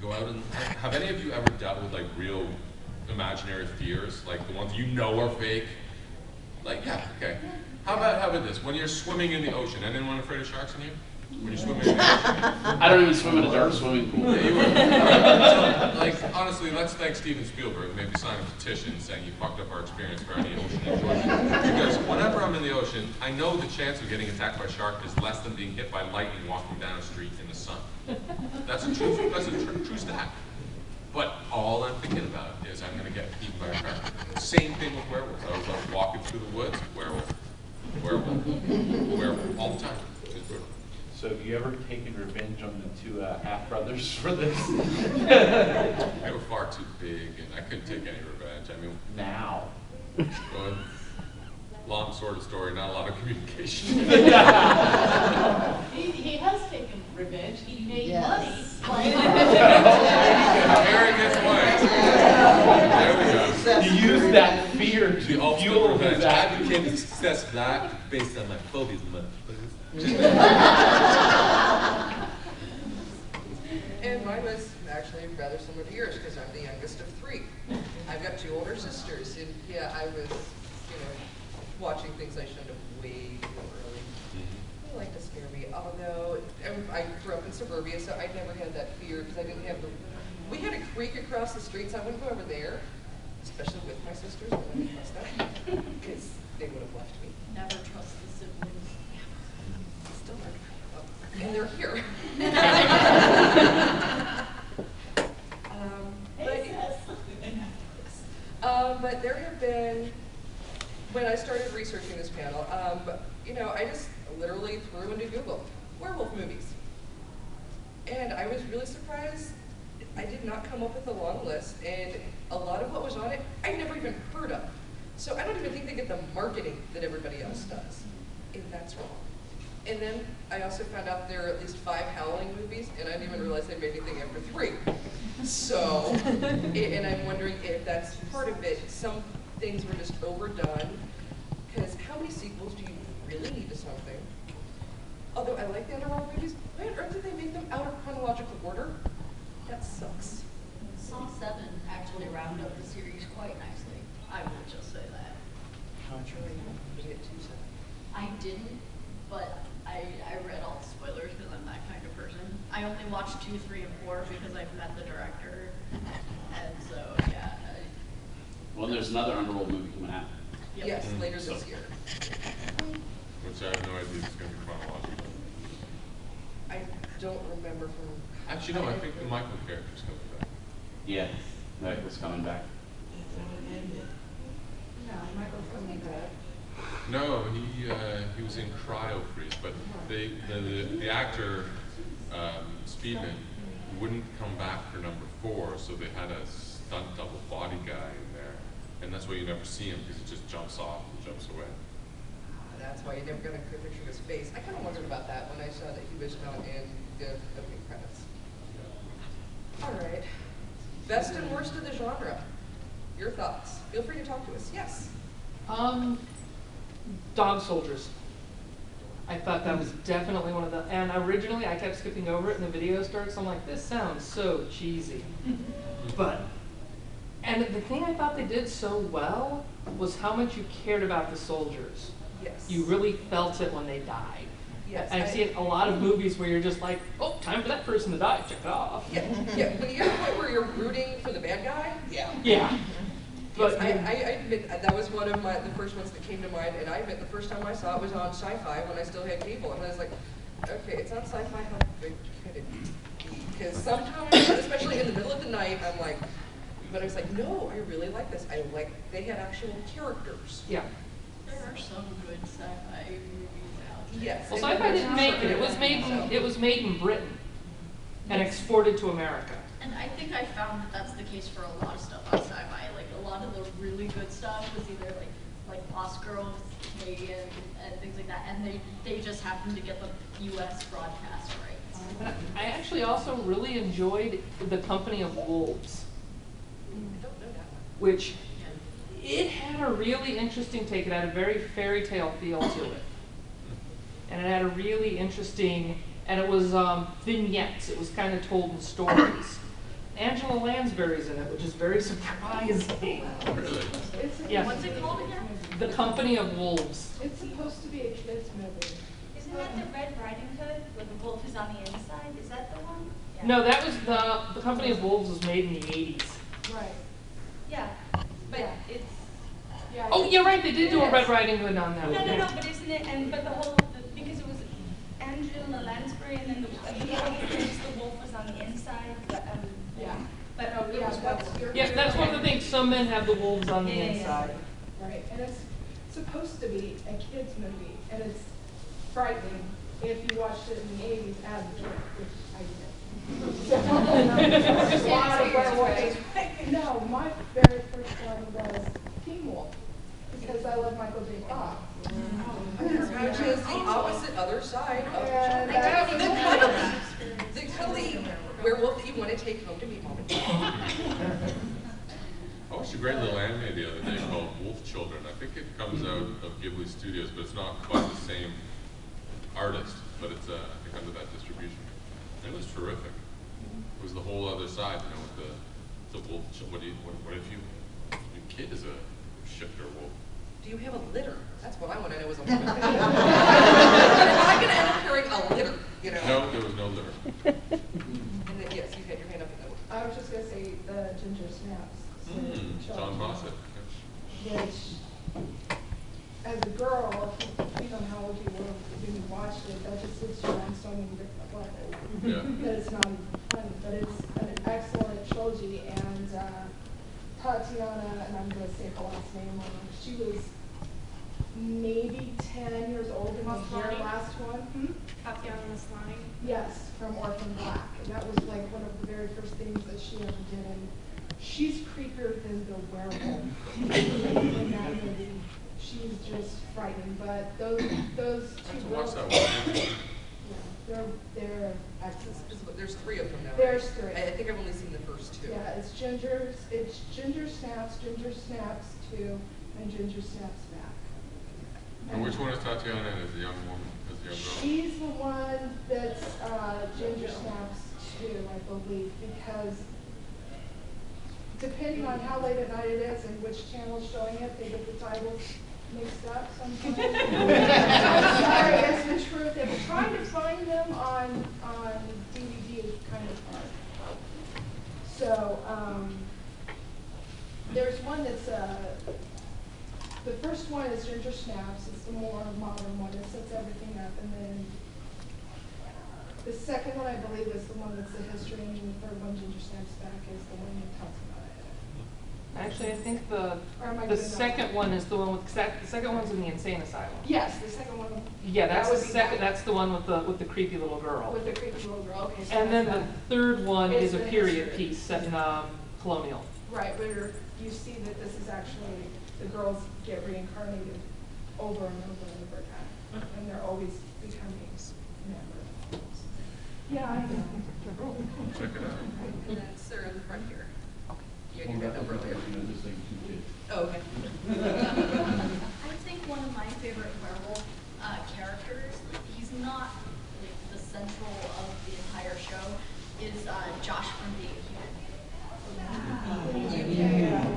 go out and have any of you ever dealt with like real imaginary fears, like the ones you know are fake? Like, yeah, okay. How about this? When you're swimming in the ocean, anyone afraid of sharks in here? When you're swimming in the ocean? I don't even swim in a dark swimming pool. Yeah, you were. So, like, honestly, let's thank Steven Spielberg. Maybe sign a petition saying you fucked up our experience for any ocean enjoyment. Because whenever I'm in the ocean, I know the chance of getting attacked by a shark is less than being hit by lightning walking down a street in the sun. That's a true stat. But all I'm thinking about is I'm going to get eaten by a shark. Same thing with werewolves. I was like walking through the woods, werewolf, werewolf, werewolf, all the time. It's brutal. So have you ever taken revenge on the two half-brothers for this? They were far too big, and I couldn't take any revenge. I mean, Now. well, long sort of story, not a lot of communication. He has taken revenge. He made money. Very good point. There we go. He used that fear to The ultimate fuel his revenge. I action. became a success for that based on my phobias. And mine was actually rather similar to yours because I'm the youngest of three. I've got two older sisters, and yeah, I was, watching things I shouldn't have way too early. They like to scare me, although I grew up in suburbia, so I never had that fear because I didn't have the. We had a creek across the street, so I wouldn't go over there, especially with my sisters. I wouldn't trust them because they would have left me. Never trust the siblings. Still are. And they're here. But there have been, when I started researching this panel, I just literally threw into Google werewolf movies. And I was really surprised. I did not come up with a long list, and a lot of what was on it, I'd never even heard of. So I don't even think they get the marketing that everybody else does. And that's wrong. And then I also found out there are at least 5 Howling movies, and I didn't even realize they made anything after 3. So, and I'm wondering if that's part of it. Some things were just overdone, because how many sequels do you really need to something? Although I like the underworld movies, why on earth did they make them out of chronological order? That sucks. Saw 7 actually rounded up the series quite nicely. I will just say that. How much are you get to 7? I didn't, but I read all the spoilers because I'm that kind of person. I only watched 2, 3, and 4 because I've met the director, and so yeah. Well, there's another Underworld movie coming out. Yep. Yes, later this year. Which I have no idea if it's going to be chronological. I don't remember from. Actually, no, I think the Michael character's coming back. Yeah, that was coming back. No, Michael's coming back. No, he was in cryo freeze, but the actor Speedman wouldn't come back for number 4, so they had a stunt double body guy in there, and that's why you never see him because he just jumps off and jumps away. That's why you never got a clear picture of his face. I kind of wondered about that when I saw that he was not in the opening credits. All right. Best and worst of the genre. Your thoughts. Feel free to talk to us. Yes. Dog Soldiers. I thought that was definitely one of the, and originally I kept skipping over it and the video starts, I'm like, this sounds so cheesy. And the thing I thought they did so well was how much you cared about the soldiers. Yes. You really felt it when they died. Yes. I've seen a lot of movies where you're just like, oh, time for that person to die, check it off. Yeah. When you get to the point where you're rooting for the bad guy, yeah. Yeah. Yes, I admit that was one of the first ones that came to mind, and I admit the first time I saw it was on Sci-Fi when I still had cable, and I was like, okay, it's on Sci-Fi, how good could it be? Because sometimes, especially in the middle of the night, I'm like, but I was like, no, I really like this. They had actual characters. Yeah. There are some good sci-fi movies out there. Yes. Well, Sci-Fi didn't make it. It was made in Britain and exported to America. And I think I found that that's the case for a lot of stuff on sci-fi. Like a lot of the really good stuff was either like Oscar was Canadian and things like that, and they just happened to get the U.S. broadcast rights. I actually also really enjoyed The Company of Wolves, I don't know that one. which it had a really interesting take. It had a very fairy tale feel to it, and it had a really interesting, and it was vignettes. It was kind of told in stories. Angela Lansbury's in it, which is very surprising. Really? Yeah. What's it called again? The Company of Wolves. It's supposed to be a kid's movie. Isn't that the Red Riding Hood, where the wolf is on the inside? Is that the one? Yeah. No, that was the Company of Wolves was made in the 80s. Right. Yeah, but Yeah. it's, Yeah. Oh, you're right, they did do a Yes. Red Riding Hood on that no, one. no, no, but isn't it, but the whole, because it was Angela Lansbury, and then the wolf was on the inside, Yeah. but, No, yeah, Yeah, that's one of the things, some men have the wolves on the Yeah, yeah, yeah. inside. Right, and it's supposed to be a kid's movie, and it's frightening if you watched it in the 80s as a kid, which I did. There's a lot of werewolves. No, my very first one was Teen Wolf, because I love Michael J. Fox. Which is the opposite other side of And the cuddly werewolf that you want to take home to meet mom and dad. I watched a great little anime the other day called Wolf Children. I think it comes out of Ghibli Studios, but it's not quite the same artist, but it's I think under that distribution. It was terrific. It was the whole other side, you know, with the wolf. What if your kid is a shifter wolf? Do you have a litter? That's what I want to know as a woman. Am I going to end up carrying a litter, you know? No, there was no litter. And then, yes, you had your hand up in the I was just gonna say the Ginger Snaps. John Bossett. Which, as a girl, you don't know how old you were when you watched it, that just hits you on so many different levels. Yeah. That it's not even funny, but it's an excellent trilogy, and Tatiana, and I'm gonna say her last name wrong, she was maybe 10 years old in the Maslany? last one. Hmm? Tatiana Maslany. Yes, from Orphan Black, and that was like one of the very first things that she ever did, and she's creepier than the werewolf in that movie. She's just frightening, but those I two have to watch girls, that one. yeah, they're excellent. There's three of them now. There's right? three. I think I've only seen the first two. Yeah, it's Ginger Snaps 2, and Ginger Snaps Back. And which one is Tatiana as a young woman, as a young girl? She's the one that's Ginger Snaps 2, I believe, because depending on how late at night it is and which channel is showing it, they get the titles mixed up sometimes. I'm sorry, it's the truth. And trying to find them on DVD is kind of hard. So there's one that's the first one is Ginger Snaps. It's the more modern one. It sets everything up, and then the second one I believe is the one that's the history, and the third one, Ginger Snaps Back, is the one that talks about it. Actually, I think Or am I the doing that second wrong? one is the one with, the second one's in the insane asylum. Yes, the second one. Yeah, that's that the would be second, that that's the one with the creepy little girl. with the creepy little girl. Okay, so And then that's the that. third one Is is a the period history. piece set in colonial. Right, where you see that this is actually the girls get reincarnated over and over and over again, and they're always becoming members. Yeah, I know. Check it out. And then Sarah in the front here. You had your hand up earlier. Oh, okay. I think one of my favorite werewolf characters, he's not like the central of the entire show, is Josh from Being Human.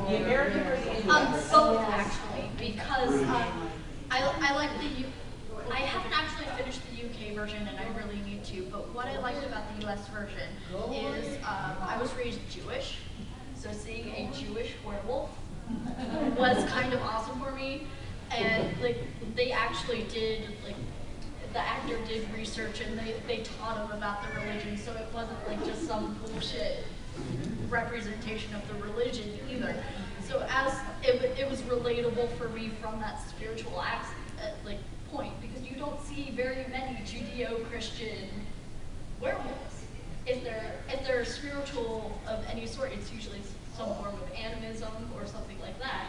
The American or the Indian? Both actually, because I like I haven't actually finished the UK version, and I really need to. But what I liked about the US version is I was raised Jewish, so seeing a Jewish werewolf was kind of awesome for me. And like they actually did, like the actor did research, and they taught him about the religion, so it wasn't like just some bullshit representation of the religion either. So as it was relatable for me from that spiritual like point, because you don't see very many Judeo-Christian werewolves. If they're spiritual of any sort, it's usually some form of animism or something like that,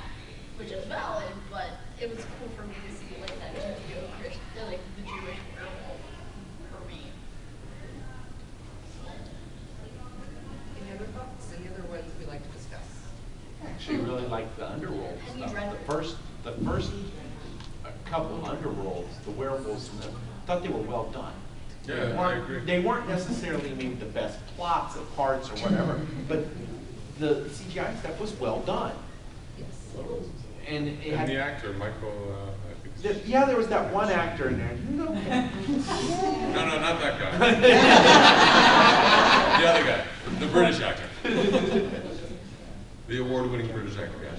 which is valid. But it was cool for me to see like that Judeo-Christian, like the Jewish werewolf for me. Any other thoughts? Any other ones we'd like to discuss? I actually really like the underworld Have you stuff. read The first couple underworlds, the werewolves, I thought they were well done. Yeah, I agree. They weren't necessarily maybe the best plots or parts or whatever, but the CGI stuff was well done. And it And had, the actor, Michael, I think it's... yeah, there was that one actor in there. No, not that guy. The other guy, the British actor. The award-winning British actor guy.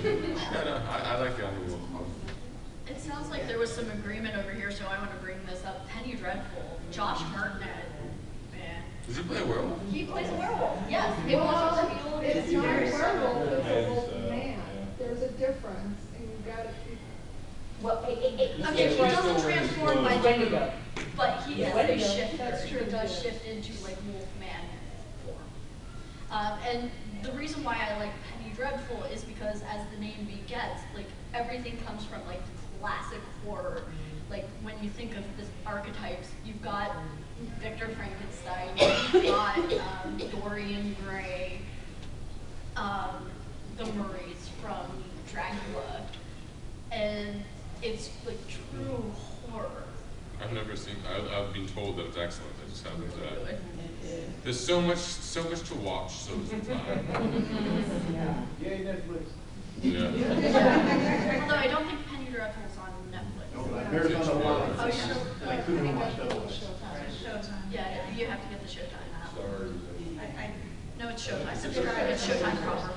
Yeah, no, I like the Underworld. It sounds like there was some agreement over here, so I want to bring this up. Penny Dreadful, Josh Hartnett, man. Does he play a werewolf? He plays a werewolf. Yes, it Well, was it's not a werewolf, it's a It's, wolf man. There's a difference, and you've got to keep. Well, okay, he Yeah, doesn't he's transform by still Wendigo. but he Yeah, is a Wendigo. shifter. That's true, He does too. shift into like wolf man form. And the reason why I like Penny Dreadful is because, as the name begets, like everything comes from like classic horror. Like when you think of the archetypes, you've got Victor Frankenstein, you've got Dorian Gray, the Murrays from Dracula, and it's like true horror. I've never seen. I've been told that it's excellent. I just haven't. There's so much to watch. So little time. Yay, Netflix. Yeah. Although I don't think Penny Dreadful's on Netflix. There's on a lot. Oh, show. I couldn't watch that one. Yeah, you have to get the Showtime app. Sorry. No, it's Showtime. Subscribe. It's Showtime proper.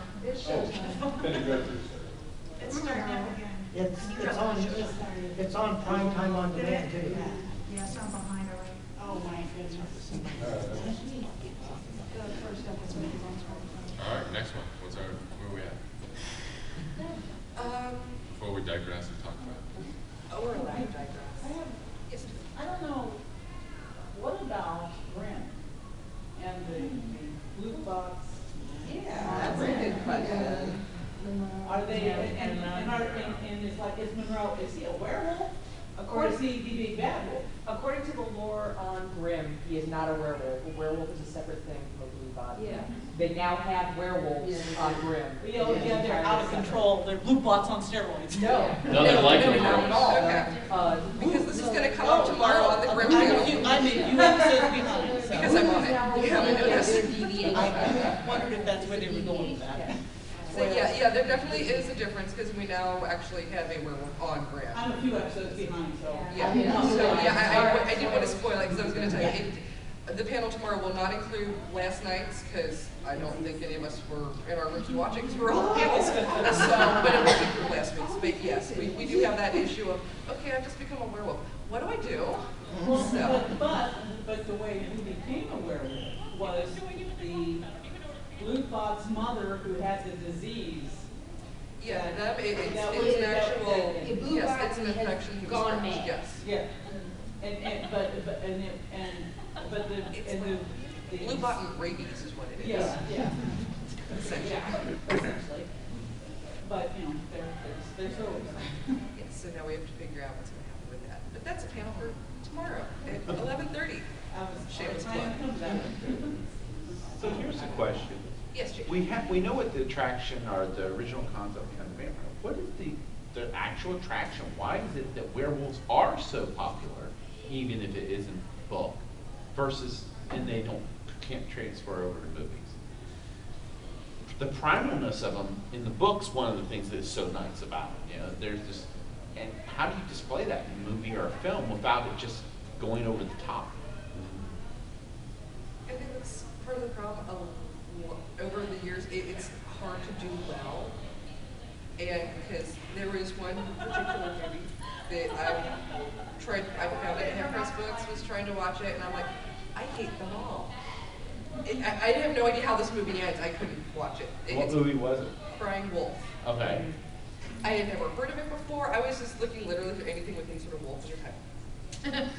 Penny Dreadful. It's starting up again. It's on prime time on demand too. Yes, I'm behind already. Oh my goodness. The first episode is on Spotify. All right, next one. Where are we at? Before we digress and talk about. We're allowed to digress. Yes. I don't know, what about Grimm and the blue box? Yeah, that's a good question. Are they, and it's like, is Monroe, is he a werewolf? Or is he the big bad wolf? According to the lore on Grimm, he is not a werewolf. A werewolf is a separate thing from a blue bot. Yeah. They now have werewolves on Grimm. You know, yeah, they're out of control, they're blue bots on steroids. No. No, they're like no, it. not at all. Okay. Because this is gonna come up tomorrow on the Grimm I'm a channel. few episodes behind, so. Because I'm on it. You haven't noticed. I wondered if that's where they were going with that. So yeah, there definitely is a difference because we now actually have a werewolf on Grimm. I'm a few episodes behind, so. Yeah, so yeah, I didn't want to spoil it because I was going to tell you, the panel tomorrow will not include last night's because I don't think any of us were in our rooms watching because we're all panels. So, but it will be for last week's. But yes, we do have that issue of, okay, I've just become a werewolf. What do I do? So. But the way he became a werewolf was the blue bot's mother who had the disease. Yeah, it's That an was- actual, the blue yes, bot it's an has infection. He was gone scratched, mad. yes. Yeah, but the Blue bottom rabies is what it is. yeah, Essentially. essentially. But you know, there's always. Yes, so now we have to figure out what's going to happen with that. But that's a panel for tomorrow at 11:30. Shameless plug. So here's the question. Yes, Jake. We know what the attraction or the original concept behind the vampire. What is the actual attraction? Why is it that werewolves are so popular, even if it isn't book, versus and they can't transfer over to movies? The primalness of them in the book's one of the things that is so nice about it. You know, there's this, and how do you display that in a movie or a film without it just going over the top? I think that's part of the problem. Over the years, it's hard to do well. And because there was one particular movie that I found it in Half-Price Books, was trying to watch it, and I'm like, I hate them all. I have no idea how this movie ends. I couldn't watch it. What movie was it? Crying Wolf. Okay. I had never heard of it before. I was just looking literally for anything with any sort of wolf in your title.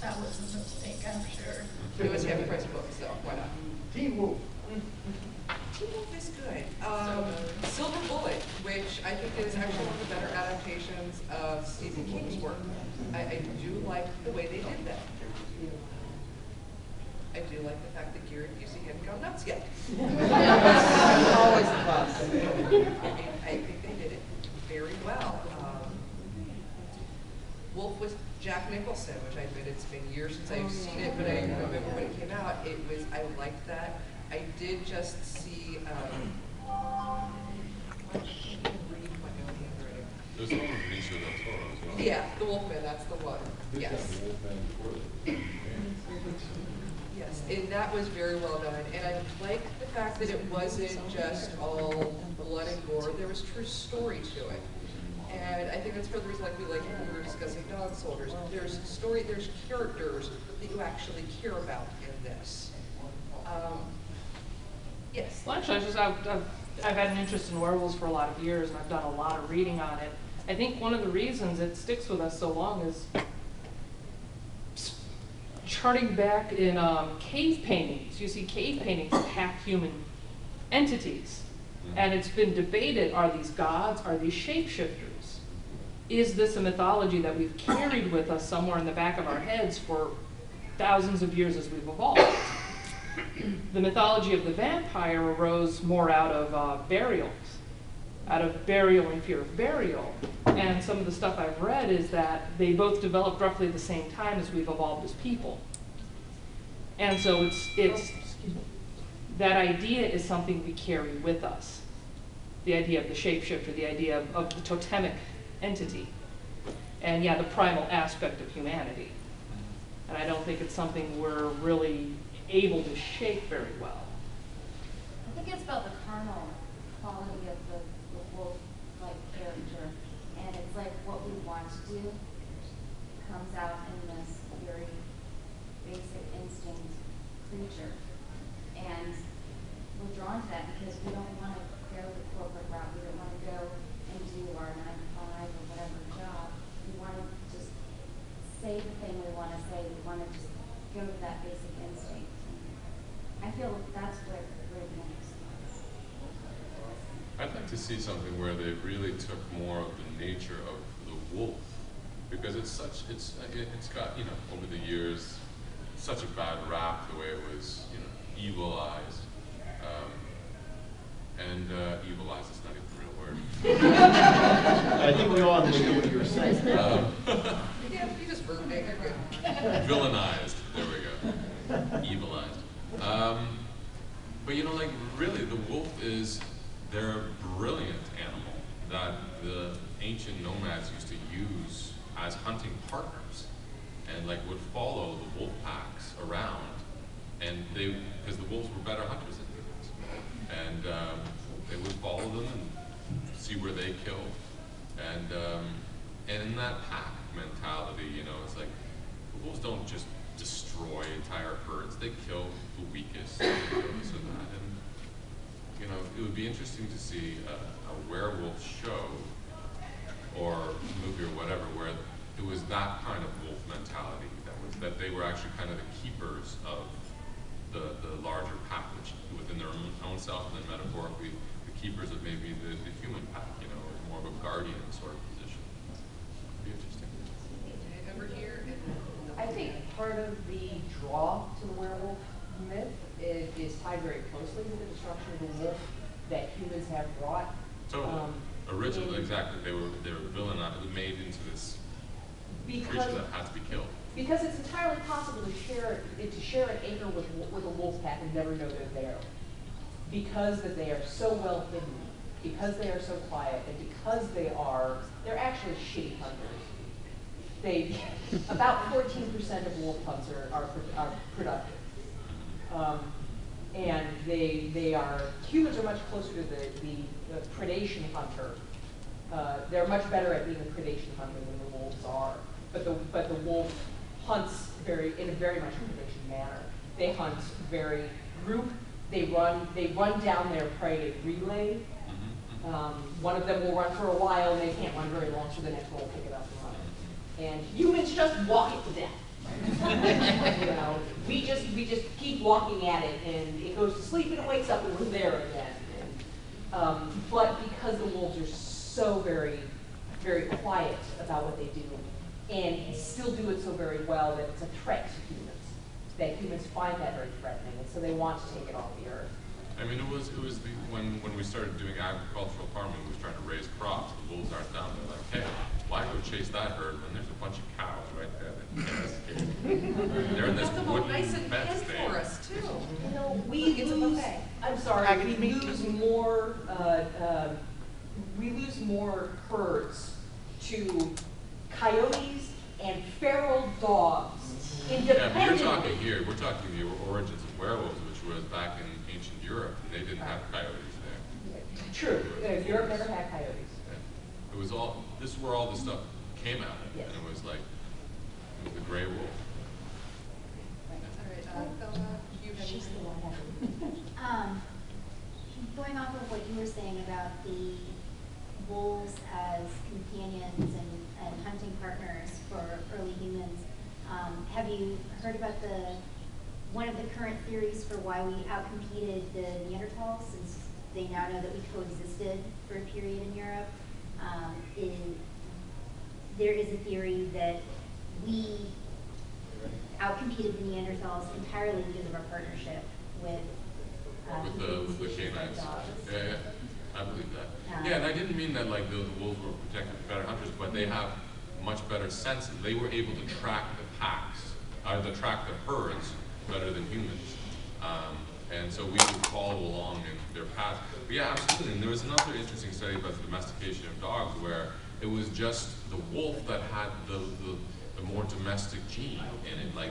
That was a mistake, I'm sure. It was Half-Price Books, so why not? Teen Wolf. Teen Wolf is good. Silver Bullet, which I think is actually one of the better adaptations of Stephen King's work. I do like the way they did that. I do like the fact that Garrett Busey hadn't gone nuts yet. Always a plus. I think they did it very well. Wolf with Jack Nicholson, which I admit it's been years since I've seen it, but I remember when it came out, I liked that. I did just see, There's one with Benicio del Toro as well. yeah, The Wolfman, that's the one, yes. Yes, and that was very well done, and I liked the fact that it wasn't just all blood and gore, there was true story to it. And I think that's for the reason, like we were discussing Dog Soldiers, there's story, there's characters that you actually care about in this. Yes. Well, actually, I've had an interest in werewolves for a lot of years, and I've done a lot of reading on it. I think one of the reasons it sticks with us so long is charting back in cave paintings. You see cave paintings of half-human entities. And it's been debated, are these gods, are these shapeshifters? Is this a mythology that we've carried with us somewhere in the back of our heads for thousands of years as we've evolved? The mythology of the vampire arose more out of burials, out of burial and fear of burial. And some of the stuff I've read is that they both developed roughly at the same time as we've evolved as people. And so it's that idea is something we carry with us. The idea of the shapeshifter, the idea of the totemic entity. And yeah, the primal aspect of humanity. And I don't think it's something we're really able to shake very well. I think it's about the carnal quality of the wolf-like character. And it's like what we want to do comes out in this very basic instinct creature. And we're drawn to that because we don't want to go the corporate route. We don't want to go and do our 9 to 5 or whatever job. We want to just say the thing we want to say. We want to just go to that basic instinct. I feel that's where it makes sense. I'd like to see something where they really took more of the nature of the wolf, because it's got, over the years, such a bad rap the way it was, evilized. Evilized is not even a real word. I think we all understand what you were saying. Yeah, you just verbed it, you're good. Villainized, there we go. Evilized. But really, the wolf they're a brilliant animal that the ancient nomads used to use as hunting partners, and would follow the wolf packs around, and because the wolves were better hunters than humans, and they would follow them and see where they killed, and in that pack mentality, it's like the wolves don't just destroy entire herds; they kill the weakest, they kill this and that, and it would be interesting to see a werewolf show or movie or whatever where it was that kind of wolf mentality, that they were actually kind of the keepers of the larger pack, which within their own self, and then metaphorically the keepers of maybe the human pack, or more of a guardian sort of position. It'd be interesting. Over here. I think part of the draw to the werewolf myth is tied very closely with the destruction of the wolf that humans have brought. Totally. Originally, exactly. They were villainized, made into this creature that had to be killed. Because it's entirely possible to share an acre with a wolf pack and never know they're there. Because that they are so well hidden, because they are so quiet, and because they're actually shitty hunters. About 14% of wolf hunts are productive. And humans are much closer to the predation hunter. They're much better at being a predation hunter than the wolves are. But the wolf hunts in a very much predation manner. They hunt very group. They run down their prey in relay. One of them will run for a while and they can't run very long, so the next one will pick it up and run it. And humans just walk it to death. We just keep walking at it, and it goes to sleep and it wakes up and we're there again. But because the wolves are so very, very quiet about what they do, and still do it so very well that it's a threat to humans, that humans find that very threatening, and so they want to take it off the earth. I mean, when we started doing agricultural farming, we was trying to raise crops. The wolves aren't down there like, hey, why go chase that herd when there's a bunch of cows right there that you can't escape? They're in this Got them all nice wooden and fence pet thing. for us too. You know, we It's a lose, buffet. I'm sorry, we lose more herds to coyotes and feral dogs Yeah, but independently. you're talking here, we're talking the origins of werewolves, which was back in ancient Europe, and they didn't have coyotes there. True, Europe never had coyotes. Yeah. It was all, this is where all this stuff came out of, Yes. and it was like, it was the gray wolf. All right, Bella, you have She's the one. Going off of what you were saying about the wolves as companions and hunting partners for early humans, have you heard about one of the current theories for why we outcompeted the Neanderthals, since they now know that we coexisted for a period in Europe? There is a theory that we outcompeted the Neanderthals entirely because of our partnership with With the species like canines. dogs. Yeah, I believe that. Yeah, and I didn't mean that like the wolves were protected, better hunters, but they have much better sense. They were able to track the packs, to track the herds better than humans. And so we would follow along in their path. But yeah, absolutely. And there was another interesting study about the domestication of dogs where it was just the wolf that had the more domestic gene in it. Like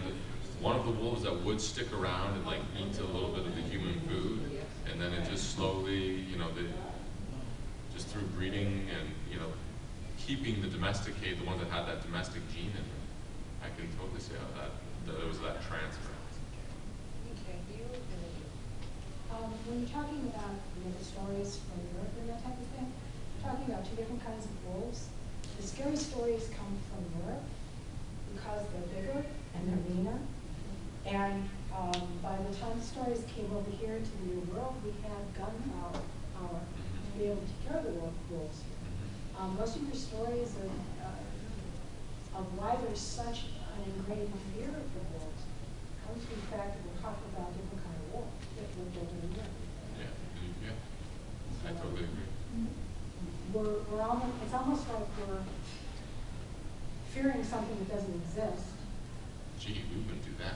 one of the wolves that would stick around and like eat a little bit of the human food, and then it just slowly, just through breeding and, keeping the domesticated, the ones that had that domestic gene in them. I can totally see how that there was that transfer. Okay, you and then you. When you're talking about the stories from Europe and that type of thing, you're talking about two different kinds of wolves. The scary stories come from Europe because they're bigger and they're meaner. And by the time the stories came over here to the New World, we had gunpowder to be able to kill the wolves. Most of your stories of why there's such an ingrained fear of the wolves comes from the fact that we're talking about different kind of wolves that we're building in Europe. Yeah, I totally agree. We're almost, it's almost like we're fearing something that doesn't exist. Gee, we wouldn't do that.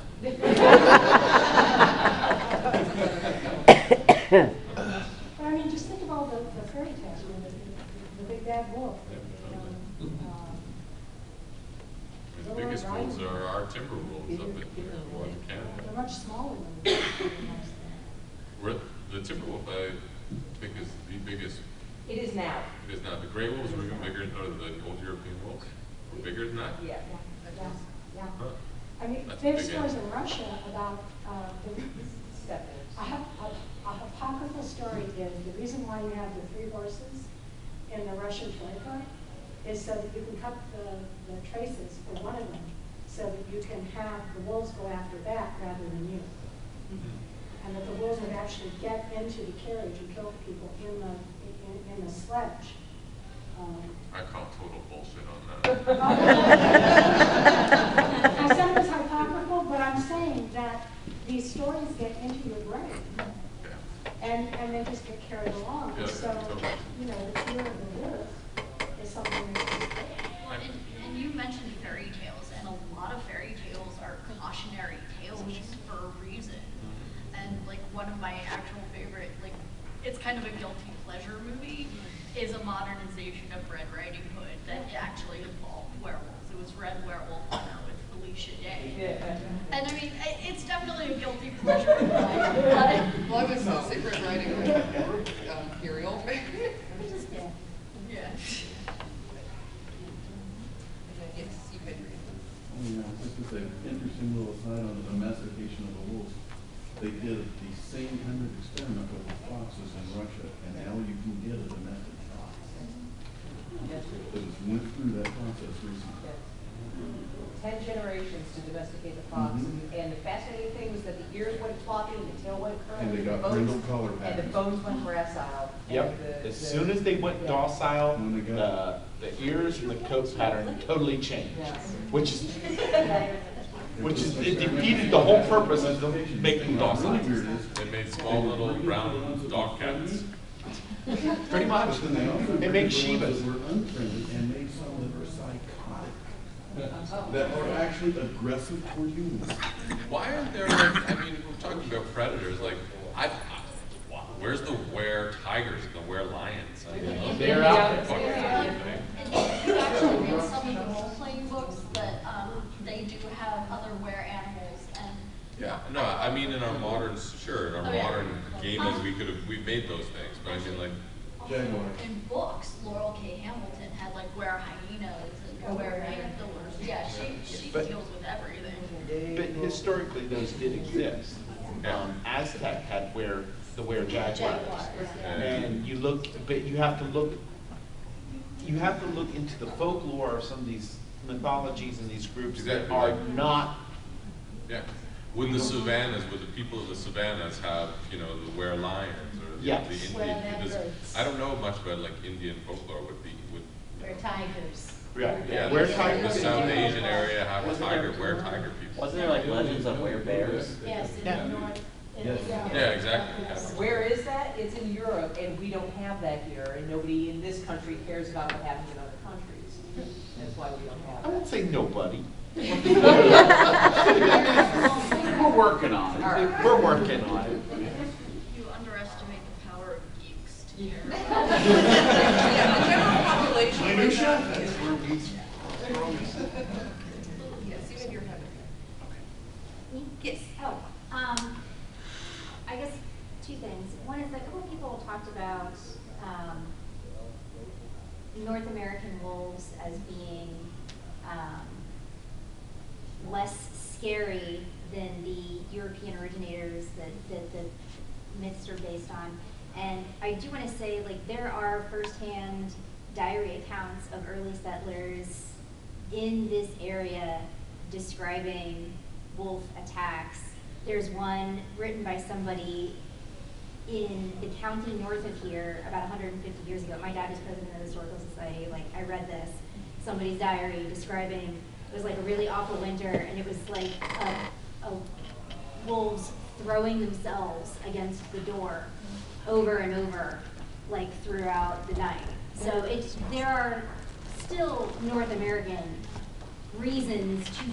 But I mean, just think of all the fairy tales, the big bad wolf. The biggest wolves are our timber wolves up in northern Canada. They're much smaller than the The timber wolf, I think, is the biggest. It is now. It is now. The gray wolves were even bigger, or the old European wolves were bigger than that. Yeah. Huh. I mean, That's there's big stories animal. in Russia about I have a apocryphal story is the reason why you have the 3 horses in the Russian troika is so that you can cut the traces for one of them so that you can have the wolves go after that rather than you. And that the wolves would actually get into the carriage and kill the people in the sledge. I call total bullshit on that. I said it was hypocritical, but I'm saying that these stories get into your brain. And they just get carried along. Yeah, So, totally. the fear of the wolf is something that's just there. And you mentioned fairy tales, and a lot of fairy tales are cautionary tales for a reason. And like one of my actual favorite, like it's kind of a guilty pleasure movie, is a modernization of Red Riding Hood that actually involved werewolves. It was Red Werewolf Hunter with Felicia Day. And I mean, it's definitely a guilty pleasure of mine, but Well, I was going to say Red Riding Hood, Imperial. yeah. Yes, you could read. Yeah, this is an interesting little side on the domestication of the wolves. They did the same kind of experiment with the foxes in Russia, and now you can get a domestic fox. It went through that process recently. 10 generations to domesticate the fox. And the fascinating thing was that the ears went floppy, and the tail went curly. And they got the bones- brindle collar And the patterns. bones went gracile. Yep, and as soon as they went docile, When they got- the ears and the coat pattern totally changed. Yes. Which is, it defeated the whole purpose of them making docile. Really weird is, They made small little brown dog cats. Pretty much. but then they also They bred make the ones Shivas. that were unfriendly and made some that were psychotic. that are actually aggressive toward humans. Why aren't there, like, I mean, we're talking about predators, like, where's the were-tigers and the were-lions? I mean, They're out fucking there. You actually read some of the role-playing books that they do have other were-animals and. Yeah, no, I mean in our modern, sure, in our Oh, yeah. modern gaming, we've made those things, but I mean like, Jaguar. In books, Laurel K. Hamilton had like were-hyenas and were-pantherers. Yeah, she But- deals with everything. But historically, those did exist. Yeah. Aztec had the were-jaguars. Jaguars. And you look, but you have to look into the folklore of some of these mythologies and these groups that Exactly, are like- not. yeah. Would the savannas, would the people of the savannas have, you know, the were-lions or the Yes. Indian, because I don't know much about like Indian folklore, would. Were-tigers. Yeah, Were-tigers. the South Asian area have a tiger, were-tiger people. Wasn't there like legends of were-bears? Yes, in Yeah. the north. Yes. Yeah, exactly. Yeah. Where is that? It's in Europe, and we don't have that here, and nobody in this country cares about what happens in other countries. That's why we don't have I it. won't say nobody. We're working on it. All right. We're working on it. You underestimate the power of geeks to hear. Yeah, the general population. Minutia is where we. Yes, even your head. Yes. Oh, I guess two things. One is that a couple of people talked about North American wolves as being less scary than the European originators that the myths are based on. And I do want to say, like, there are firsthand diary accounts of early settlers in this area describing wolf attacks. There's one written by somebody in the county north of here about 150 years ago. My dad is president of the Historical Society. Like, I read this, somebody's diary describing, it was like a really awful winter, and it was like wolves throwing themselves against the door over and over, like throughout the night. So there are still North American reasons to be